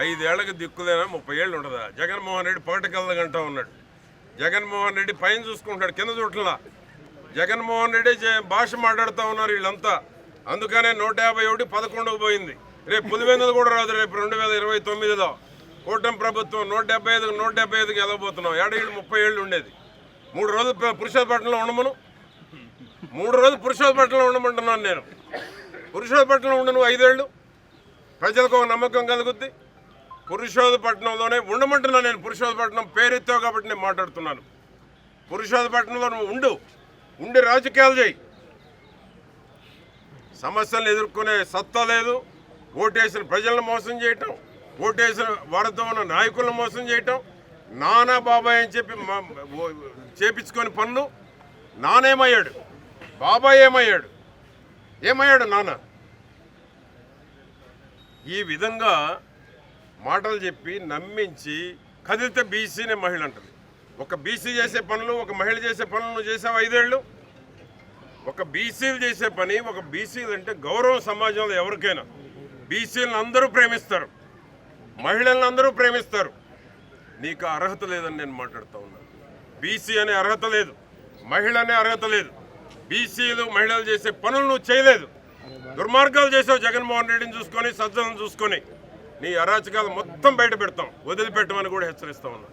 ఐదేళ్లకు దిక్కులేనా 30 ఏళ్ళు ఉండదా? జగన్మోహన్ రెడ్డి పగటికల్లగంటా ఉన్నాడు. జగన్మోహన్ రెడ్డి పైన చూసుకుంటాడు, కింద చూడలా. జగన్మోహన్ రెడ్డి భాష మాట్లాడుతూ ఉన్నారు వీళ్ళంతా. అందుకనే 151 11కు పోయింది. రేపు పులివెందులు కూడా రాదు. రేపు 2029లో కూటమి ప్రభుత్వం 175కి వెళ్ళబోతున్నాం. ఏడేళ్ళు 30 ఏళ్ళు ఉండేది. 3 రోజులు పురుషోత్పట్నంలో ఉండమను. 3 రోజులు పురుషోత్పట్నంలో ఉండమంటున్నాను నేను. పురుషోత్పట్నంలో ఉండను 5 ఏళ్ళు. ప్రజలకు ఒక నమ్మకం కలుగుద్ది. పురుషోత్పట్నంలోనే ఉండమంటున్నా నేను. పురుషోత్పట్నం పేరెత్తావు కాబట్టి నేను మాట్లాడుతున్నాను. పురుషోత్పట్నంలో నువ్వు ఉండి రాజకీయాలు చేయి. సమస్యలను ఎదుర్కొనే సత్తా లేదు. ఓటేసిన ప్రజలను మోసం చేయటం, ఓటేసిన వారితో ఉన్న నాయకులను మోసం చేయటం, నానా బాబాయ్ అని చెప్పి చేపించుకొని పనులు. నానేమయ్యాడు? బాబాయ్ ఏమయ్యాడు నాన్న? ఈ విధంగా మాటలు చెప్పి నమ్మించి కదిలితే బీసీనే మహిళ అంటుంది. ఒక బీసీ చేసే పనులు, ఒక మహిళ చేసే పనులు నువ్వు చేసావు 5 ఏళ్ళు. ఒక బీసీలు చేసే పని, ఒక బీసీలు అంటే గౌరవం సమాజంలో ఎవరికైనా. బీసీలను అందరూ ప్రేమిస్తారు, మహిళలను అందరూ ప్రేమిస్తారు. నీకు అర్హత లేదని నేను మాట్లాడుతూ ఉన్నాను. బీసీ అనే అర్హత లేదు, మహిళ అనే అర్హత లేదు. బీసీలు మహిళలు చేసే పనులు నువ్వు చేయలేదు. దుర్మార్గాలు చేసావు. జగన్మోహన్ రెడ్డిని చూసుకొని, సజ్జలను చూసుకొని నీ అరాచకాలు మొత్తం బయట పెడతాం. వదిలిపెట్టమని కూడా హెచ్చరిస్తా ఉన్నా.